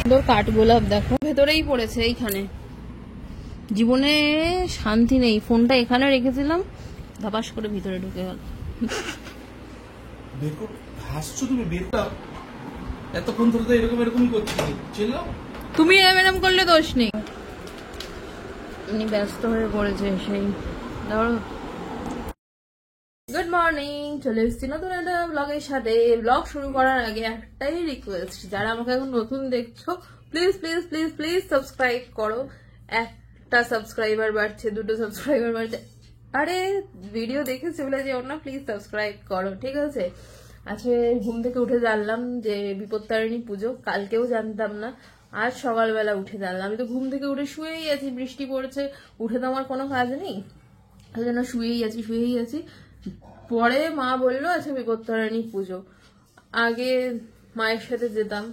সুন্দর কাঠগোলাপ দেখো ভেতরেই পড়েছে এইখানে। জীবনে শান্তি নেই, ফোনটা এখানে রেখেছিলাম, ধাপাস করে ভিতরে ঢুকে গেল। হাসছো তুমি, বেরটা এতক্ষণ ধরে তো এরকমই করছিল। তুমি এরকম করলে দোষ নেই, উনি ব্যস্ত হয়ে পড়েছে সেই। ধরো গুড মর্নিং, চলে এসেছি নতুন একটা ব্লগের সাথে। ব্লগ শুরু করার আগে একটাই রিকোয়েস্ট, যারা আমাকে এখন নতুন দেখছো please please please please subscribe করো। একটা সাবস্ক্রাইবার বাড়ছে, 2টো সাবস্ক্রাইবার বাড়ছে, আরে ভিডিও দেখেছি বলে যে ওর না, প্লিজ সাবস্ক্রাইব করো, ঠিক আছে? আজকে ঘুম থেকে উঠে জানলাম যে বিপত্তারিণী পুজো, কালকেও জানতাম না, আজ সকালবেলা উঠে জানলাম। আমি তো ঘুম থেকে উঠে শুয়েই আছি, বৃষ্টি পড়েছে, উঠে তো আমার কোনো কাজ নেই, ওই জন্য শুয়েই আছি। পরে মা বললো আচ্ছা বিপত্তারিণী পুজো, আগে মায়ের সাথে যেতাম,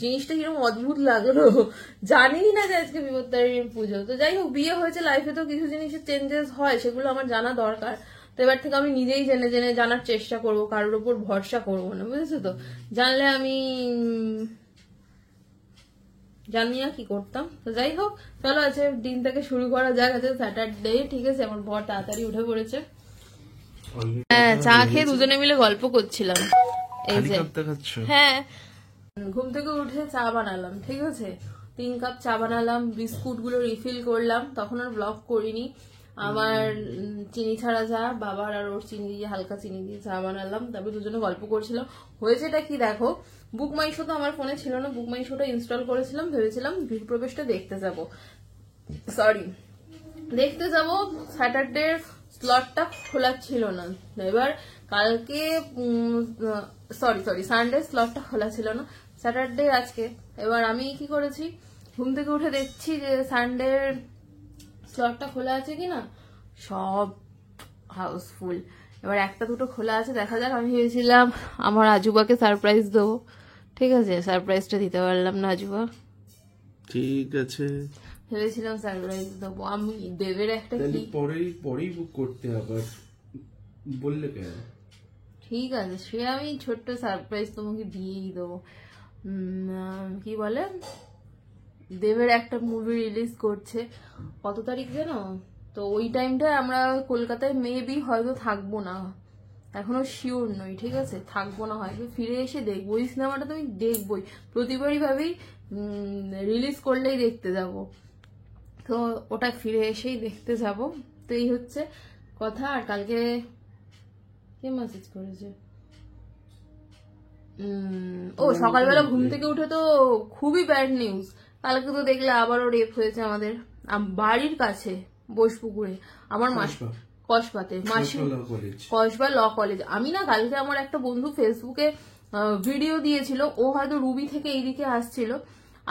জিনিসটা কিরকম অদ্ভুত লাগলো, জানি না যে আজকে বিপত্তারিণী পুজো। তো যাই হোক, বিয়ে হয়েছে, লাইফে তো কিছু জিনিসের চেঞ্জেস হয়, সেগুলো আমার জানা দরকার। তো এবার থেকে আমি নিজেই জেনে জেনে জানার চেষ্টা করবো, কারোর উপর ভরসা করবো না, বুঝেছো তো? জানলে আমি জানি না কি করতাম। তো যাই হোক, চলো আছে দিনটাকে শুরু করা যাক। আছে স্যাটারডে, ঠিক আছে? আমার বর তাড়াতাড়ি উঠে পড়েছে, হ্যাঁ, চা খেয়ে দুজনে মিলে গল্প করছিলাম। এই যে হ্যাঁ, ঘুম থেকে উঠে চা বানালাম, ঠিক আছে? 3 কাপ চা বানালাম, বিস্কুট গুলো রিফিল করলাম, তখন আর ব্লগ করিনি। আমার চিনি ছাড়া চা, বাবার আর ওর চিনি দিয়ে, হালকা চিনি দিয়ে চা বানালাম, তারপর দুজনে গল্প করছিলাম। হয়েছেটা কি দেখো, বুক মাই শো তো আমার ফোনে ছিল না, বুক মাই শোটা ইনস্টল করেছিলাম, ভেবেছিলাম গৃহপ্রবেশটা দেখতে যাব, স্যাটারডে স্লটটা খোলা ছিল না। এবার কালকে সানডে স্লটটা খোলা ছিল না, স্যাটারডে আজকে। এবার আমি কি করেছি, ঘুম থেকে উঠে দেখছি যে সানডের স্লটটা খোলা আছে কিনা, সব হাউসফুল। এবার 1টা 2টো খোলা আছে, দেখা যাক। আমি ভেবেছিলাম আমার আজুবাকে সারপ্রাইজ দেবো, ঠিক আছে? সারপ্রাইজটা দিতে পারলাম না, আজুবা ঠিক আছে, ভেবেছিলাম সারপ্রাইজ দেবো আমি। দেবের একটা কি পরেই বুক করতে, আবার বললে কেন? ঠিক আছে, সে আমি ছোট্ট সারপ্রাইজ তোমাকে দিয়েই দেবো। কি বলে, দেবের একটা মুভি রিলিজ করছে, কত তারিখ যেন? তো ওই টাইমটায় আমরা কলকাতায় মেবি হয়তো থাকবো না, এখনো শিওর নই, ঠিক আছে? থাকবো না, হয়তো ফিরে এসে দেখবো। ওই সিনেমাটা তো আমি দেখবোই, প্রতিবারই ভাবেই রিলিজ করলেই দেখতে যাব, তো ওটা ফিরে এসেই দেখতে যাব। তো এই হচ্ছে কথা। আর কালকে কে মেসেজ করেছে? ও সকালবেলা ঘুম থেকে উঠে তো খুবই ব্যাড নিউজ, কালকে তো দেখলে আবারও রেপ হয়েছে আমাদের বাড়ির কাছে বোসপুকুরে, আমার কসবাতে, কসবা ল কলেজ। আমি না কালকে আমার একটা বন্ধু ফেসবুকে ভিডিও দিয়েছিল, ও হয়তো রুবি থেকে এইদিকে আসছিল,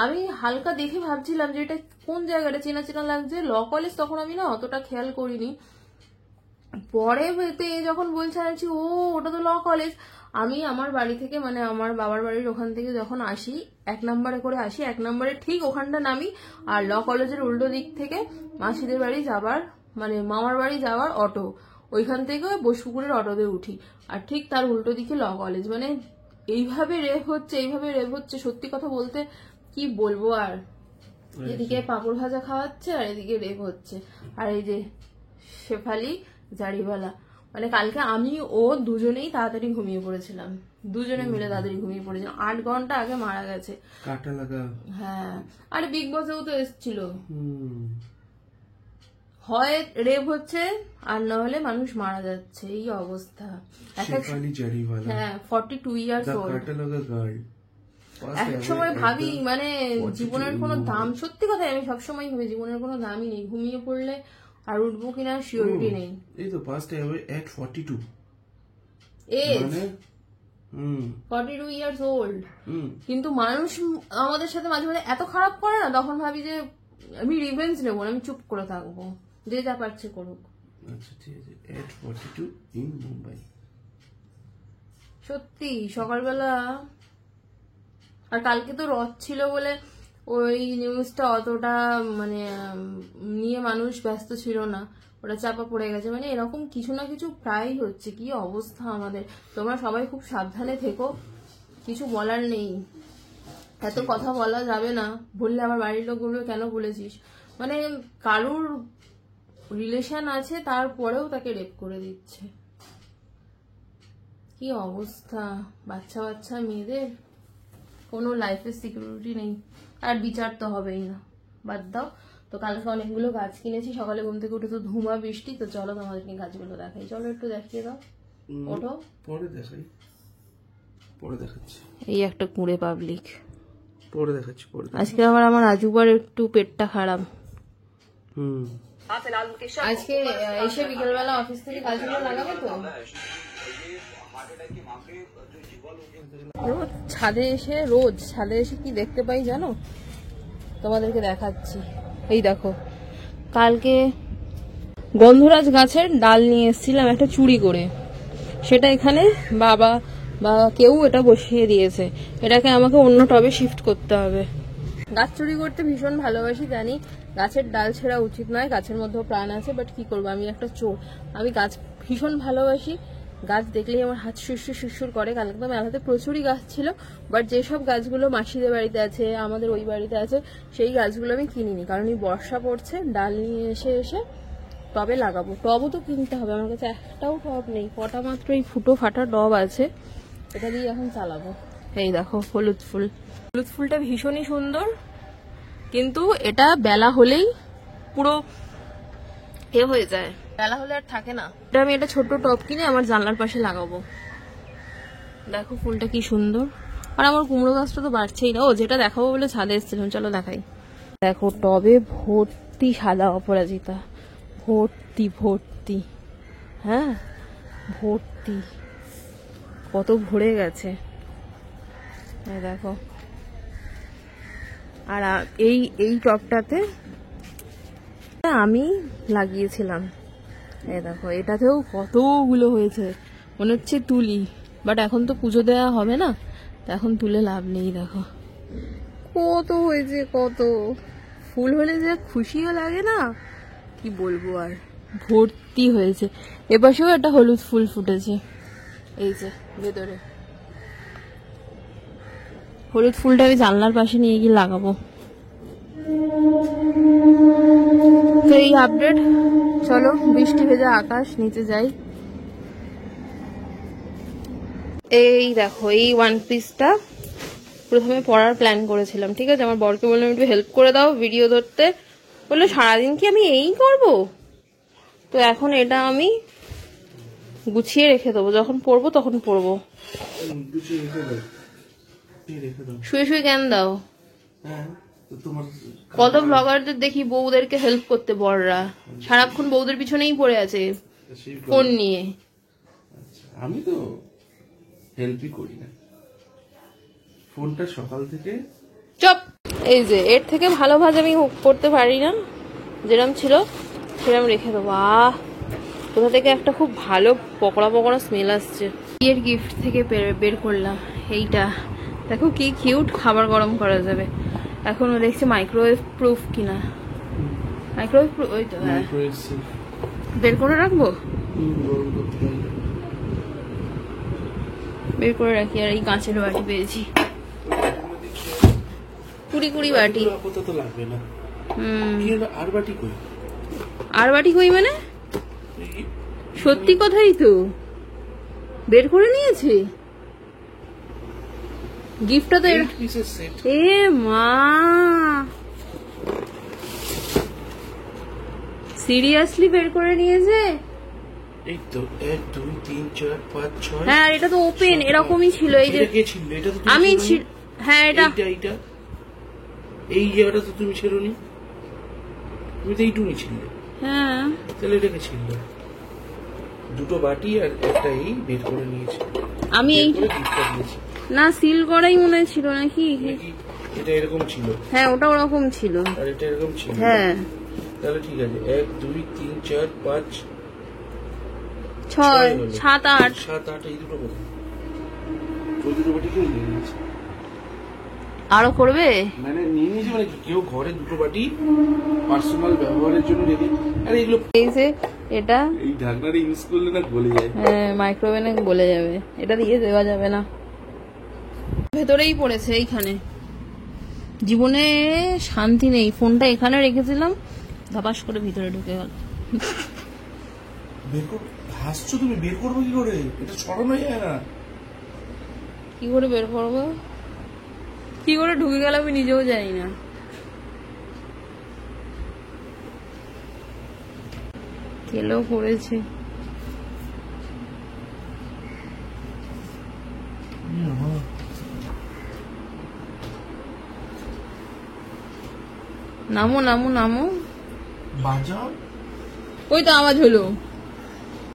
আমি হালকা দেখে ভাবছিলাম যে এটা কোন জায়গাটা চেনা চেনা লাগছে, ল কলেজ। তখন আমি না অতটা খেয়াল করিনি, পরে যখন বলছে আছি ও ওটা তো ল কলেজ। আমি আমার বাড়ি থেকে, মানে আমার বাবার বাড়ির ওখান থেকে যখন আসি, 1 নম্বরে করে আসি, 1 নম্বরে ঠিক ওখানটা নামি, আর ল কলেজের উল্টো দিক থেকে মাসিদের বাড়ি যাবার, মানে মামার বাড়ি যাওয়ার অটো, ওইখান থেকে বোসপুকুরের অটোতে উঠি, আর ঠিক তার উল্টো দিকে ল কলেজ। মানে এইভাবে রেপ হচ্ছে, সত্যি কথা বলতে কি বলবো আর, এদিকে পাঁপড় ভাজা খাওয়াচ্ছে আর এদিকে রেপ হচ্ছে। আর এই যে শেফালি জারিওয়ালা, মানে কালকে আমি ও দুজনেই তাড়াতাড়ি ঘুমিয়ে পড়েছিলাম, দুজনে মিলে তাড়াতাড়ি ঘুমিয়ে পড়েছিলাম, 8 ঘন্টা আগে মারা গেছে, কাটা লাগা। হ্যাঁ, আরে বিগ বসেও তো এসেছিল, হয় রেপ হচ্ছে আর না হলে মানুষ মারা যাচ্ছে, এই অবস্থা। হ্যাঁ, 42 ইয়ার্স ওল্ড। এক সময় ভাবি মানে জীবনের কোনো দাম, সত্যি কথা আমি সবসময় ভাবি জীবনের কোনো দামই নেই, ঘুমিয়ে পড়লে আর উঠবো কিনা সিওরিটি নেই। এই তো পাস্ট এট 42 এজ, 42 ইয়ার্স ওল্ড। কিন্তু মানুষ আমাদের সাথে মাঝে মাঝে এত খারাপ করে না, তখন ভাবি যে আমি রিভেঞ্জ নেবো না, আমি চুপ করে থাকবো, যে যা পারছে করুক। আচ্ছা ঠিক আছে, এট 42 ইন মুম্বাই। সত্যি সকালবেলা, আর কালকে তো রথ ছিল বলে ওই নিউজটা অতটা মানে নিয়ে মানুষ ব্যস্ত ছিল না, ওটা চাপা পড়ে গেছে। মানে এরকম কিছু না কিছু প্রায় হচ্ছে, কি অবস্থা আমাদের। তোমরা সবাই খুব সাবধানে থেকো, কিছু বলার নেই। এত কথা বলা যাবে না, বললে আমার বাড়ির লোক বলবে কেন বলেছিস। মানে কারুর রিলেশন আছে তারপরেও তাকে রেপ করে দিচ্ছে, কি অবস্থা। বাচ্চা বাচ্চা মেয়েদের কোনো লাইফের সিকিউরিটি নেই, আর বিচার তো হবেই না, বাদ দাও। তো কালকে অনেকগুলো গাছ কিনেছি, সকালে ঘুম থেকে উঠে তো ধুমা বৃষ্টি, তো চলো তোমাদেরকে গাছগুলো দেখাই, চলো একটু দেখিয়ে দাও। ওঠো, পরে দেখাই, পরে দেখাচ্ছি। এই একটা কুঁড়ে পাবলিক, পরে দেখাচ্ছি, পরে। আজকে আমার আজুবার একটু পেটটা খারাপ। আজকে এসে বিকেলবেলা অফিস থেকে গাছগুলো লাগাবো তো। রোজ ছাদে এসে কি দেখতে পাই জানো, তোমাদেরকে দেখাচ্ছি। এই দেখো, কালকে গন্ধরাজ গাছের ডাল নিয়ে এসেছিলাম একটা চুরি করে, সেটা এখানে বাবা বা কেউ এটা বসিয়ে দিয়েছে, এটাকে আমাকে অন্য টবে শিফট করতে হবে। গাছ চুরি করতে ভীষণ ভালোবাসি, জানি গাছের ডাল ছেঁড়া উচিত নয়, গাছের মধ্যেও প্রাণ আছে, বাট কি করবো, আমি একটা চোর। আমি গাছ ভীষণ ভালোবাসি, গাছ দেখলেই আমার হাত সুরসুর করে। কালকে তো মেলাতে প্রচুরই গাছ ছিল, বাট যেসব গাছগুলো মাসিদের বাড়িতে আছে, আমাদের ওই বাড়িতে আছে, সেই গাছগুলো আমি কিনিনি, কারণ এই বর্ষা পড়ছে, ডাল নিয়ে এসে টবে লাগাবো। টবও তো কিনতে হবে, আমার কাছে একটাও টব নেই, কটা মাত্র এই ফুটো ফাটা টব আছে, এটা দিয়ে এখন চালাবো। এই দেখো হলুদ ফুলটা ভীষণই সুন্দর, কিন্তু এটা বেলা হলেই পুরো হয়ে যায়, বেলা হলে আর থাকে না। এটা আমি একটা ছোট্ট টব কিনে আমার জানলার পাশে লাগাবো। দেখো ফুলটা কি সুন্দর, আর আমার কুমড়ো গাছটা তো বাড়ছেই না। ও, যেটা দেখাবো বলে ছাদে এসেছিলাম, চলো দেখাই। দেখো টবে ভর্তি সাদা অপরাজিতা, ভর্তি, হ্যাঁ ভর্তি, কত ভরে গেছে দেখো। আর এই টবটাতে আমি লাগিয়েছিলাম, এই দেখো, এটাতেও কতগুলো হয়েছে, মনে হচ্ছে তুলি, বাট এখন তো পুজো দেওয়া হবে না, তো এখন তুলে লাভ নেই। দেখো কত হয়েছে, কত ফুল হলে যে খুশিও লাগে না, কি বলবো, আর ভর্তি হয়েছে। এপাশেও একটা হলুদ ফুল ফুটেছে, এই যে ভেতরে হলুদ ফুলটা আমি জানলার পাশে নিয়ে গিয়ে লাগাবো। তো এই আপডেট, চলো বৃষ্টি ভেজা আকাশ, নিচে যাই। এই দেখো, এই ওয়ান পিসটা প্রথমে পরার প্ল্যান করেছিলাম, ঠিক আছে, আমার বরকে বললাম একটু হেল্প করে দাও ভিডিও ধরতে, বললো সারাদিন কি আমি এই করব, তো এখন এটা আমি গুছিয়ে রেখে দেবো, যখন পরবো তখন পরবো। শুয়ে শুয়ে কেন দাও, কত ব্লগারদের দেখি বউদেরকে হেল্প করতে, বড়রা সারাক্ষণ বউদের পিছনেই পড়ে আছে ফোন নিয়ে। আমি তো হেল্পই করি না, ফোনটা সকাল থেকে চপ। এই যে এর থেকে ভালো ভাজ আমি করতে পারি না, যেরকম ছিল সেরকম রেখে দেবো। কোথা থেকে একটা খুব ভালো পকোড়া স্মেল আসছে, বিয়ের গিফট থেকে বের করলাম এইটা, দেখো কি কিউট, খাবার গরম করা যাবে। এখনো দেখছি মাইক্রোওয়েভ প্রুফ কিনা, মাইক্রোওয়েভ প্রুফ, ওই তো, হ্যাঁ বের করে রাখবো, বের করে রাখি। আর এই কাঁচের বাটি পেয়েছি, কুড়ি বাটি, আর বাটি কই মানে সত্যি কথাই তো বের করে নিয়েছি। গিফটটা তো এ মা, সিরিয়াসলি বের করে নিয়েছে। এই তো 1 2 3 4 5 6, হ্যাঁ এটা তো ওপেন এরকমই ছিল। এই যে আমি, হ্যাঁ এটা এই জায়গাটা তো তুমি ছেড়োনি, তুমি তো এইটুকুনি ছিলে। হ্যাঁ তাহলে এটাকে ছিল, দুটো বাটি আর একটা এই বের করে নিয়েছি আমি, এই না সিল করাই মনে ছিল নাকি, এটা এরকম ছিল, হ্যাঁ ওটা ওরকম ছিল, আর এটা এরকম ছিল, হ্যাঁ তাহলে ঠিক আছে। 1 2 3 4 5 6 7 8 এই দুটো বাটি, ওই দুটো বাটি কেউ নিয়ে নিয়েছে, আরো করবে মানে নিয়ে নিয়েছে, মানে কেউ ঘরে দুটো বাটি পার্সোনাল ব্যবহারের জন্য রেখে। আরে এগুলো এই যে এটা এই ঢাকনাটা ইউজ করলে না গলে যায়, হ্যাঁ মাইক্রোওয়েভে গলে যাবে, এটা দিয়ে দেওয়া যাবে না, ভেতরেই পড়েছে এইখানে। জীবনে শান্তি নেই। ফোনটা এখানে রেখেছিলাম, ধপাস করে ভিতরে ঢুকে গেল। হাসছো তুমি, বের করবো কি করে? এটা ছড়ানো যায় না। কি করে বের করবো? কি করে ঢুকে গেল আমি নিজেও জানি না। কেলো করেছে। নামো নামো নামো। বাজাও। ওই তো আওয়াজ হলো,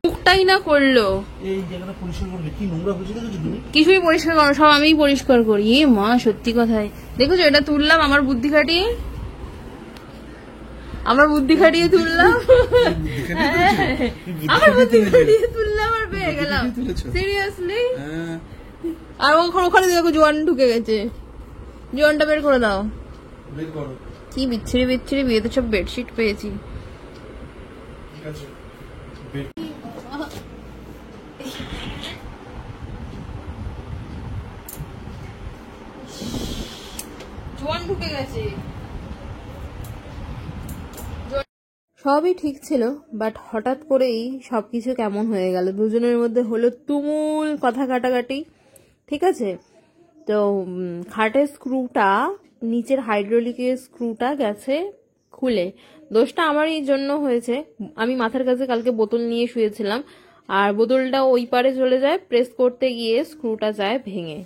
মুখটাই না করলো। এই জায়গাটা পরিষ্কার করবে, কি নোংরা হয়েছে দেখেছো তুমি? কিছুই পরিষ্কার করো, সব আমিই পরিষ্কার করি। এ মা, সত্যি কথাই দেখেছো, এটা তুললাম আমার বুদ্ধি খাটিয়ে, আমার বুদ্ধি খাটিয়ে তুললাম, আমার বুদ্ধি খাটিয়ে তুললাম আর পেয়ে গেলাম। সিরিয়াসলি? আর ওখানে দেখো জোয়ান ঢুকে গেছে, জোয়ানটা বের করে দাও। বের করো। কি বিচ্ছিরি বিচ্ছিরি, বিয়েতে সব বেডশিট পেয়েছি। ঠিক আছে, জোয়ান ঢুকে গেছে। সবই ঠিক ছিল, বাট হঠাৎ করেই সবকিছু কেমন হয়ে গেল। দুজনের মধ্যে হলো তুমুল কথা কাটাকাটি। ঠিক আছে, তো খাটের স্ক্রুটা, নিচের হাইড্রোলিকের স্ক্রুটা গেছে খুলে। দোষটা আমারই জন্য হয়েছে। আমি মাথার কাছে কালকে বোতল নিয়ে শুয়েছিলাম, আর বোতলটা ওই পারে চলে যায়, প্রেস করতে গিয়ে স্ক্রুটা যায় ভেঙে।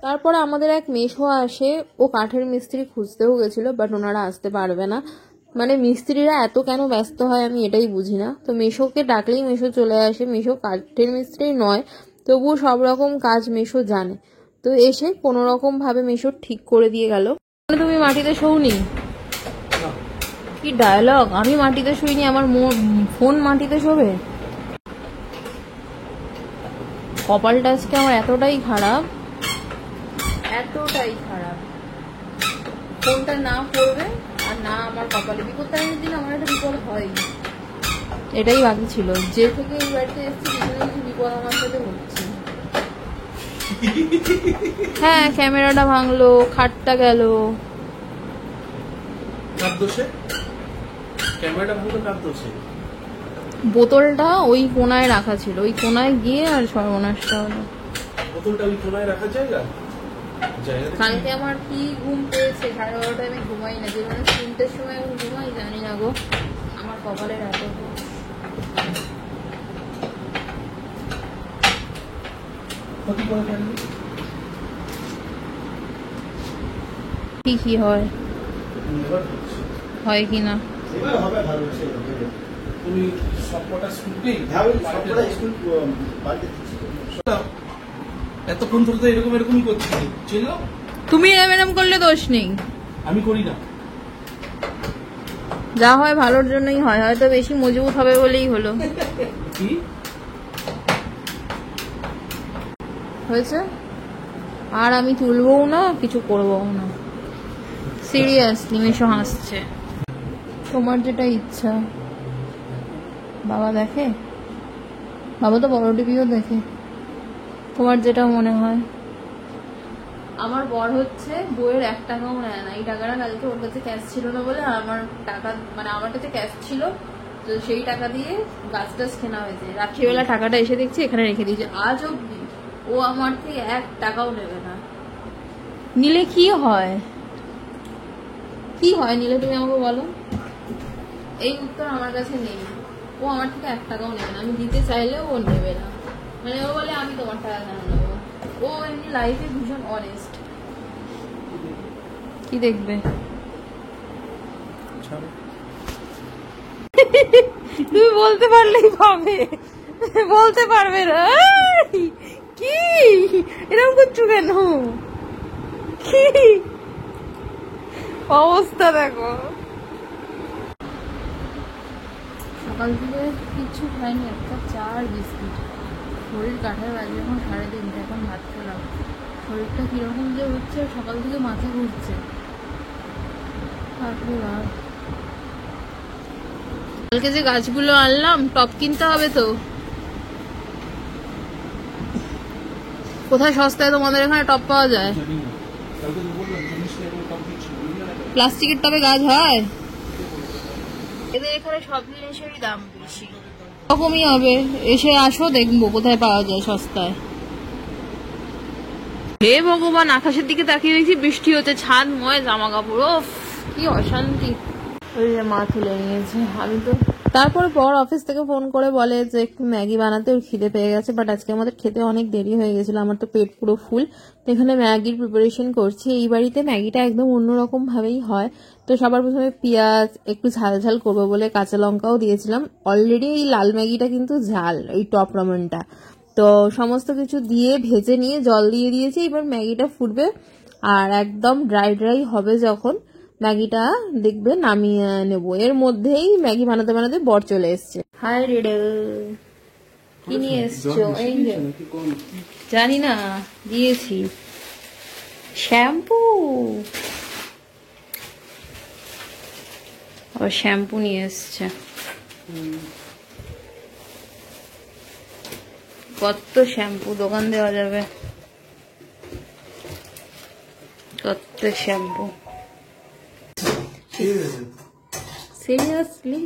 তারপরে আমাদের এক মেশো আসে, ও কাঠের মিস্ত্রি খুঁজতেও গেছিল, বাট ওনারা আসতে পারবে না। মানে মিস্ত্রিরা এত কেন ব্যস্ত হয় আমি এটাই বুঝি না। তো মেশোকে ডাকলেই মেশো চলে আসে। মেশো কাঠের মিস্ত্রি নয়, তবুও সব রকম কাজ মেশো জানে। তো এসে কোনো রকম ভাবে মেশো ঠিক করে দিয়ে গেল। তুমি মাটিতে শোওনি? কি ডায়লগ! আমি মাটিতে শুইনি, আমার ফোন মাটিতে শোবে? কপালটা আজকে আমার এতটাই খারাপ, এতটাই খারাপ। ফোনটা না পড়বে আর না আমার কপালে বিপদ। টাইমের দিন আমার একটা বিপদ হয়, এটাই বাকি ছিল। যে থেকে এই বাড়িতে এসেছি কিছু বিপদ আমার সাথে হচ্ছে। হ্যাঁ, ক্যামেরাটা ভাঙলো, খাটটা গেল। বোতলটা ওই কোনায় রাখা ছিল, ওই কোনায় গিয়ে আর সর্বনাশটা হলো। বোতলটা ওই কোনায় রাখার জায়গা। কালকে আমার কি ঘুম পেয়েছে, 12:30টায় আমি ঘুমাই না, যেখানে 3টের সময় আমি ঘুমাই জানি না গো। আমার কপালের এত কি হয়, হয় কি না। তুমি সবকটা স্কুলকেই এতক্ষণ ধরে তো এরকমই করছি, ছিল। তুমি এরকম করলে দোষ নেই, আমি করি না। যা হয় ভালোর জন্যই হয়, হয়তো বেশি মজবুত হবে বলেই হলো। কি হয়েছে? আর আমি তুলবও না, কিছু করবও না। সিরিয়াসলি মেশো হাসছে। তোমার যেটা ইচ্ছা। বাবা দেখে, বাবা তো বড় টিভিও দেখে, তোমার যেটা মনে হয়। আমার বর হচ্ছে বইয়ের 1 টাকাও নেয় না। এই টাকাটা কালকে ওর কাছে ক্যাশ ছিল না বলে আমার টাকা, মানে আমার কাছে ক্যাশ ছিল, তো সেই টাকা দিয়ে গাছ টাছ কেনা হয়েছে। রাত্রিবেলা টাকাটা এসে দেখছি এখানে রেখে দিয়েছে। আজ অব্দি ও আমার থেকে 1 টাকাও নেবে না। নিলে কি হয়, কি হয় নিলে তুমি আমাকে বলো? এই উত্তর আমার কাছে নেই। ও আমার থেকে 1 টাকাও নেবে না, আমি দিতে চাইলেও ও নেবে না। মানে ও বলে আমি তোমার টাকা কেন নেবো। ও এমনি লাইফে ভীষণ অনেস্ট। কি দেখবে? তুমি বলতে পারলেই পাবে, বলতে পারবে না। কি এরকম করছো কেন? কি অবস্থা দেখো। সকাল থেকে কিছু খাইনি, একটা চা আর বিস্কিট। শরীর কাঠায় বাজে এখন 3:30, এখন ভাত খেলাম। শরীরটা কিরকম যে হচ্ছে, সকাল থেকে মাথা ঘুরছে। কালকে যে গাছগুলো আনলাম, টপ কিনতে হবে তো। কোথায় সস্তায় তোমাদের এখানে টপ পাওয়া যায়? প্লাস্টিকের টবে গাছ হয়? এদের এখানে সব জিনিসেরই দাম বেশি। রকমই হবে, এসে আসো দেখবো কোথায় পাওয়া যায় সস্তায়। হে ভগবান, আকাশের দিকে তাকিয়ে দেখছি বৃষ্টি হচ্ছে, ছাদময় জামা কাপড়, ও কি অশান্তি। ওই যে মা তুলে নিয়েছে, আমি তো তারপর পর অফিস থেকে ফোন করে বলে যে একটু ম্যাগি বানাতে, ওর খিদে পেয়ে গেছে। বাট আজকে আমাদের খেতে অনেক দেরি হয়ে গেছিল, আমার তো পেট পুরো ফুল। তো এখানে ম্যাগির প্রিপারেশন করছি। এই বাড়িতে ম্যাগিটা একদম অন্যরকম ভাবেই হয়। তো সবার প্রথমে পেঁয়াজ একটু ঝাল ঝাল করবো বলে কাঁচা লঙ্কাও দিয়েছিলাম। অলরেডি এই লাল ম্যাগিটা কিন্তু ঝাল, এই টপ রামেনটা। তো সমস্ত কিছু দিয়ে ভেজে নিয়ে জল দিয়ে দিয়েছি। এবার ম্যাগিটা ফুটবে আর একদম ড্রাই ড্রাই হবে যখন, ম্যাগিটা দেখবে নামিয়ে নেবো। এর মধ্যেই ম্যাগি বানাতে বানাতে বর চলে এসছে। হাই রিডল, কি নিয়ে এসছো? এই যে জানি না, দিয়েছি শ্যাম্পু। ও শ্যাম্পু নিয়ে এসছে। কত শ্যাম্পু দোকান দেওয়া যাবে, কত শ্যাম্পু। সিরিয়াসলি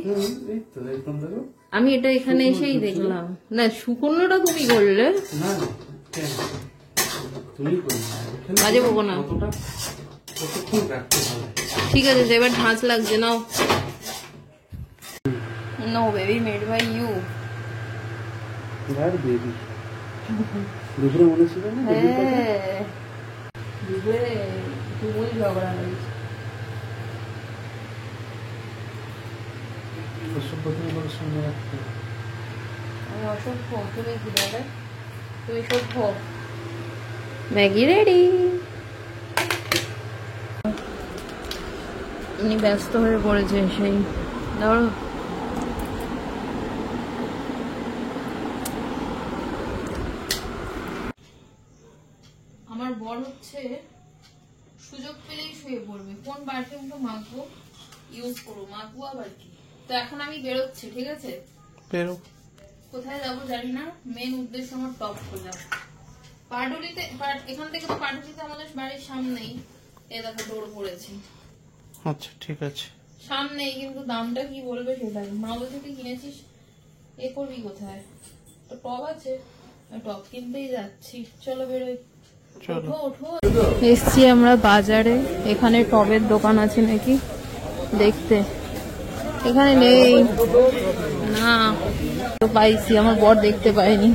আমি এটা এখানে এসেই দেখলাম। না, শুকনোটা তুমি করলে, বাজে বকো না। ঠিক আছে, এবার ঝাঁঝ লাগছে। Now, no baby, made by you. ঝগড়া হয়েছে। Maggi ready. উনি ব্যস্ত হয়ে পড়েছে সেই, ধরো আমার বর হচ্ছে সুযোগ পেলেই শুয়ে পড়বে। কোন পারফিউমটা মাখবো, ইউজ করবো, মাখবো আবার কি। তো এখন আমি বেরোচ্ছি, ঠিক আছে? বেরো। কোথায় যাবো জানি না, মেন উদ্দেশ্য আমার টপ খোঁজা। পাটুলিতে, এখান থেকে তো পাটুলিতে আমাদের বাড়ির সামনেই, এ দেখো ডোর পড়েছে। আচ্ছা ঠিক আছে, সামনেই, কিন্তু দামটা কি বলবে সেটাই। মালদা থেকে কিনেছিস, এ করবি কোথায়? তো টপ আছে, টপ কিনতেই যাচ্ছি। চলো বেরোই। এসছি আমরা বাজারে, এখানে টবের দোকান আছে নাকি দেখতে। এখানে নেই না, তো পাইছি, আমার বর দেখতে পাইনি।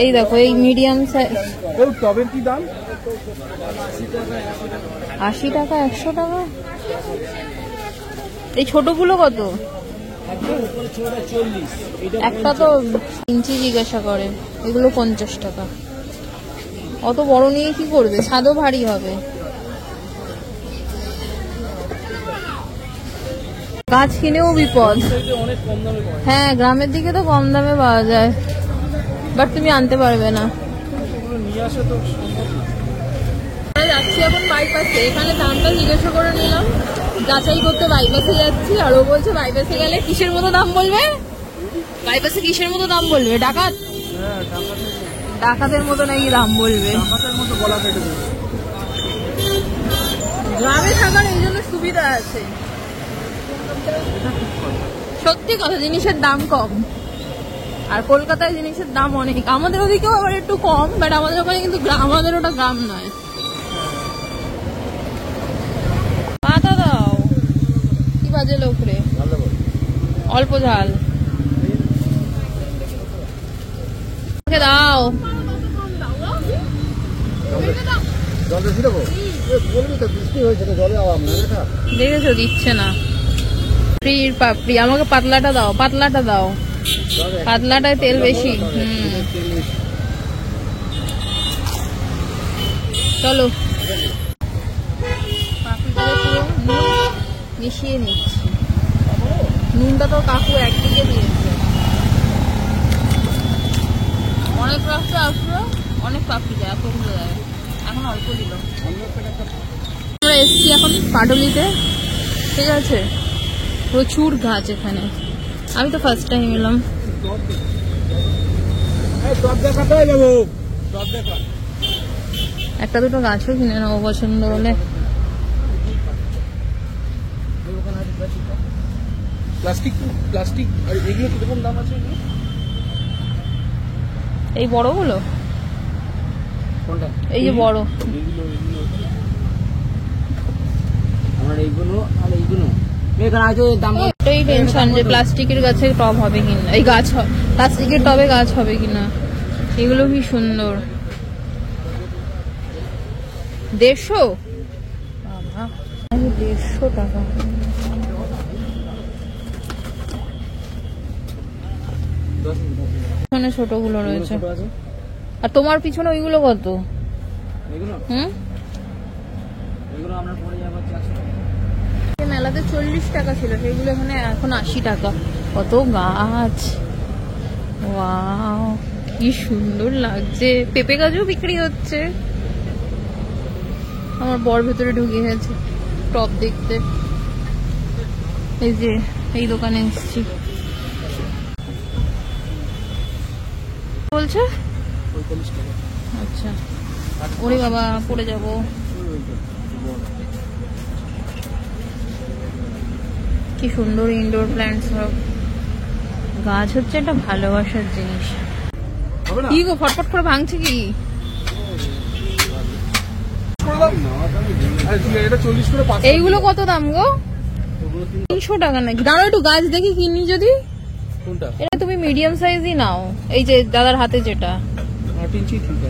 এই দেখো, এই মিডিয়াম সাইজ। টবের কি দাম? 80 টাকা, 100 টাকা। এই ছোটগুলো কত? একটা তো ইঞ্চি জিজ্ঞাসা করে, এগুলো 50 টাকা। অত বড় নিয়ে কি করবে, স্বাদও ভারী হবে। গাছ কিনেও বিপদ। হ্যাঁ, গ্রামের দিকে তো কম দামে পাওয়া যায়, বাট তুমি আনতে পারবে না। যাচ্ছি এখন বাইপাসে, এখানে দামটা জিজ্ঞাসা করে নিলাম, যাচাই করতে বাইপাসে যাচ্ছি। আর ও বলছে বাইপাসে গেলে কিসের মতো দাম বলবে, বাইপাসে কিসের মতো দাম বলবে, ডাকাত, ডাকাতের মতো নাকি দাম বলবে। গ্রামে থাকার এই জন্য সুবিধা আছে, সত্যি কথা, জিনিসের দাম কম। আর কলকাতায় জিনিসের দাম অনেক, আমাদের ওদিকেও আবার একটু কম, বাট আমাদের ওখানে কিন্তু আমাদের ওটা গ্রাম নয়। পাতা দাও, কি বাজে লোক রে, অল্প ঝাল দাও। দেখেছো, দিচ্ছে না। ফ্রির পাপড়ি, আমাকে পাতলাটা দাও, পাতলাটা দাও, পাতলাটায় তেল বেশি। চলো, মিশিয়ে নিচ্ছি। নুনটা তো কাকু একদিকে দিয়েছে। অনেক রাস্তা আসলো, অনেক পাপড়ি দেয়, এতগুলো দেয়, এখন অল্প দিল। আমরা এসছি এখন পাটুলিতে, ঠিক আছে? প্রচুর গাছ এখানে, আমি তো ফার্স্ট টাইম এলাম। একটা দুটো গাছও কিনে নেবো পছন্দ হলে। প্লাস্টিক আর এগুলো কিরকম দাম আছে? এই বড়গুলো, কোনটা? এই যে বড় আমার এইগুলো আর এইগুলো এখানে আছে দাম। এই টেনশন যে প্লাস্টিকের গাছে টব হবে কিনা, এই গাছ প্লাস্টিকের টবে গাছ হবে কিনা। এগুলো কি সুন্দর, 150, 150 টাকা। পিছনে ছোটগুলো রয়েছে, আর তোমার পিছনে ওইগুলো কত? মেলাতে 40 টাকা ছিল, সেগুলো এখানে এখন 80 টাকা। কত গাছ, ওয়াও কি সুন্দর লাগছে। পেঁপে গাছও বিক্রি হচ্ছে। আমার বর ভেতরে ঢুকে গেছে টপ দেখতে। এই যে এই দোকানে এসেছি। বলছে আচ্ছা, ওরে বাবা পড়ে যাবো। কি সুন্দর ইনডোর প্ল্যান্টস সব। গাছ হচ্ছে একটা ভালোবাসার জিনিস। কি গো ফটফট করে ভাঙছে কি? এইগুলো কত দাম গো? 300 টাকা নাকি? দাঁড়াও একটু গাছ দেখি কিনি যদি। এটা তুমি মিডিয়াম সাইজই নাও। এই যে দাদার হাতে যেটা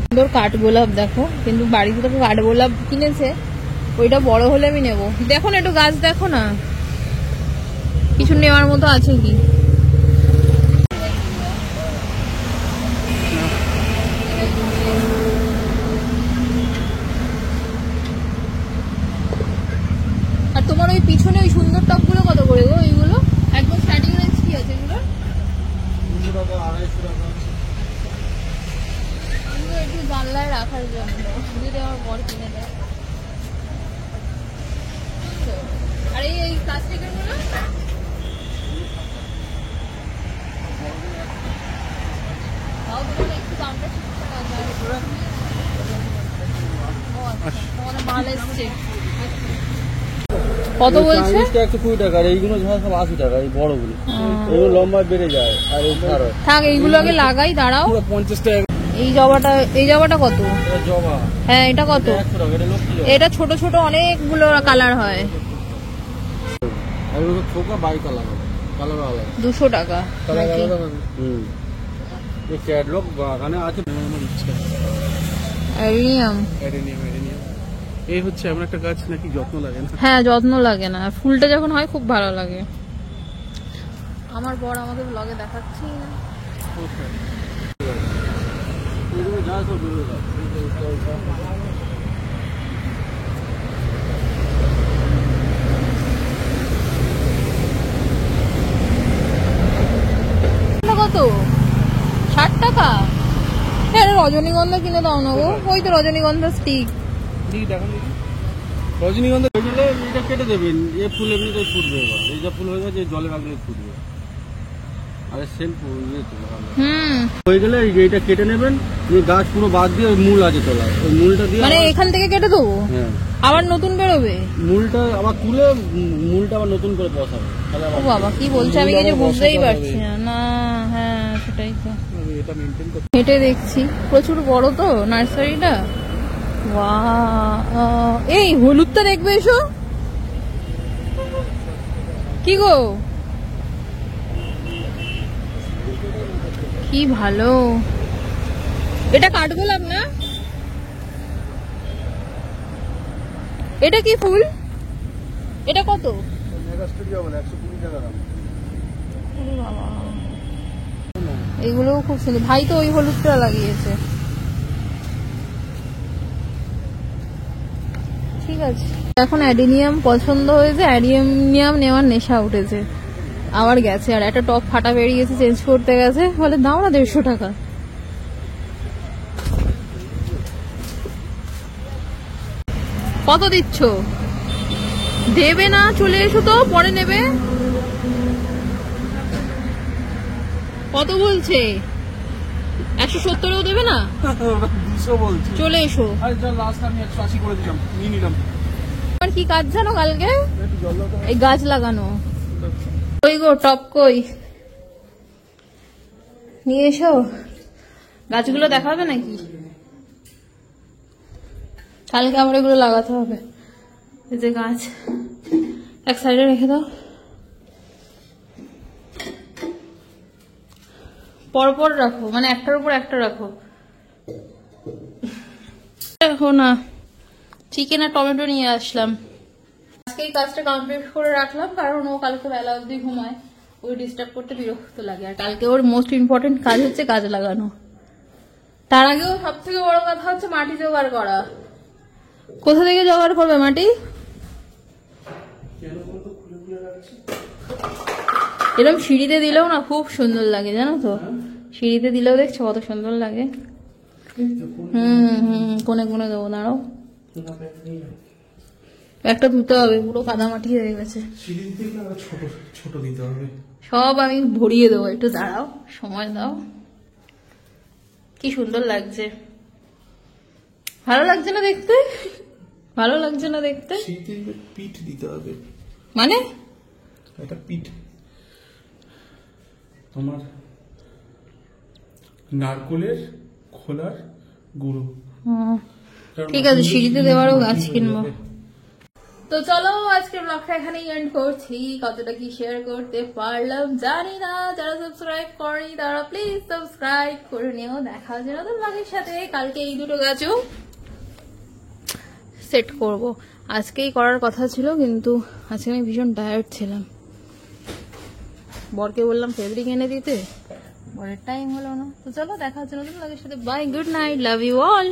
সুন্দর কাঠগোলাপ দেখো, কিন্তু বাড়িতে তো কাঠগোলাপ কিনেছে, ওইটা বড় হলে আমি নেবো। দেখো না একটু গাছ দেখো না, কিছু নেওয়ার মতো আছে কি? আর তোমার ওই পিছনে ওই সুন্দর টপগুলো কত করে গো? এইগুলো একদম স্টার্টিং রেঞ্জ কি আছে এগুলো? 200 টাকা, 250 টাকা। এগুলো একটু জানলায় রাখার জন্য, যদি আমার বর কিনে দেয়। আর এই প্লাস্টিকের গুলো একটু দামটা ঠিকঠাক আছে। তোমাদের মাল এসছে কত বলছে? 120 টাকা। আর এইগুলো সব 80 টাকা। এই বড়গুলো এগুলো লম্বায় বেড়ে যায়। আর এই থাক, এইগুলো আগে লাগাই। দাঁড়াও, 50 টাকা। এই জবাটা কত? জবা, হ্যাঁ এটা কত? 100 টাকা। এটা লক্ষ্মী জবা। এটা ছোট ছোট অনেকগুলো কালার হয়। আর এগুলো থোকা বাই কালার হবে, কালার আলাদা। 200 টাকা নাকি? এই ক্যাটলগ বাগানে আছে। অ্যারিনিয়াম, এই হচ্ছে এমন একটা গাছ নাকি যত্ন লাগে না। হ্যাঁ যত্ন লাগে না, ফুলটা যখন হয় খুব ভালো লাগে। আমার বর আমাকে ব্লগে দেখাচ্ছেই না। কত? 60 টাকা? রজনীগন্ধা কিনে দাও না গো। ওই তো রজনীগন্ধা স্টিক। রজনীগন্ধা এটা কেটে দেবেন। এ ফুল এমনিতেই ফুটবে। এবার এই যা ফুল হয়ে গেছে জলে রাখলে ফুটবে। আরে সেম ফুল হয়ে গেলে এইটা কেটে নেবেন। এই গাছ পুরো বাদ দিয়ে ওই মূল আছে তোলা, ওই মূলটা দিয়ে মানে এখান থেকে কেটে দেবো। হ্যাঁ, আবার নতুন বেরোবে মূলটা আবার তুলে মূলটা আবার নতুন করে বসাবে। ও বাবা কি বলছে আমি কিছু বুঝতেই পারছি না। না হ্যাঁ সেটাই তো, এটা মেইনটেইন করতে। হেঁটে দেখছি, প্রচুর বড় তো নার্সারিটা। এই হলুদটা দেখবে এসো। কি গো কি ভালো। এটা কাঠগোলাপ না? এটা কি ফুল? এটা কত? এইগুলোও খুব সুন্দর। ভাই তো ওই হলুদটা লাগিয়েছে। ঠিক আছে, এখন অ্যাডিনিয়াম পছন্দ হয়েছে, অ্যাডিনিয়াম নেওয়ার নেশা উঠেছে। আবার গেছে, আর একটা টপ ফাটা বেরিয়ে গেছে, চেঞ্জ করতে গেছে। বলে দাও না 150 টাকা। কত দিচ্ছ? দেবে না? চলে এসো তো, পরে নেবে। কত বলছে? 170-এও দেবে না? 200 বলছি। চলে এসো। আরে চল লাস্ট আমি 180 করে দিলাম, নিয়ে নিলাম। আর কি কাজ জানো কালকে? একটু জল দাও তো। এই গাছ লাগানো। কই গো টপ কই? নিয়ে এসো। গাছগুলো দেখাবে নাকি? কালকে আবার এগুলো লাগাতে হবে। এই যে গাছ এক সাইডে রেখে দাও, পরপর রাখো, মানে একটার উপর একটা রাখো। দেখো না, চিকেন আর টমেটো নিয়ে আসলাম। আজকে এই কাজটা কমপ্লিট করে রাখলাম, কারণ ও কালকে বেলা অবধি ঘুমায়, ওই ডিস্টার্ব করতে বিরক্ত লাগে। আর কালকে ওর মোস্ট ইম্পর্টেন্ট কাজ হচ্ছে গাছ লাগানো। তার আগেও সব থেকে বড় কথা হচ্ছে মাটি জোগাড় করা। কোথা থেকে জোগাড় করবে মাটি? এরকম সিঁড়িতে দিলেও না খুব সুন্দর লাগে, জানো তো? সিঁড়িতে দিলেও দেখছো কত সুন্দর লাগে। কোনে কোনে দেবো, দাঁড়াও। একটা ধুতে হবে, পুরো কাদামাটি হয়ে গেছে। ছোট দিতে হবে। সব আমি ভরিয়ে দেবো, একটু দাঁড়াও, সময় দাও। কি সুন্দর লাগছে, ভালো লাগছে না দেখতে? ভালো লাগছে না দেখতে? পিঠ দিতে হবে, মানে একটা পিঠ তোমার নারকোলের খোলার গুঁড়ো। ঠিক আছে, সিঁড়িতে দেওয়ারও গাছ কিনবো। তো চলো আজকের ব্লগটা এখানেই এন্ড করছি। কতটা কি শেয়ার করতে পারলাম জানি না। যারা সাবস্ক্রাইব করেনি তারা প্লিজ সাবস্ক্রাইব করে নিও। দেখা হচ্ছে নতুন ব্লগের সাথে। কালকে এই দুটো গাছও সেট করব। আজকেই করার কথা ছিল, কিন্তু আজকে আমি ভীষণ টায়ার্ড ছিলাম। বরকে বললাম ফেব্রিক এনে দিতে, বরের টাইম হলো না। তো চলো দেখা হচ্ছে নতুন ব্লগের সাথে। Bye, good night, love you all.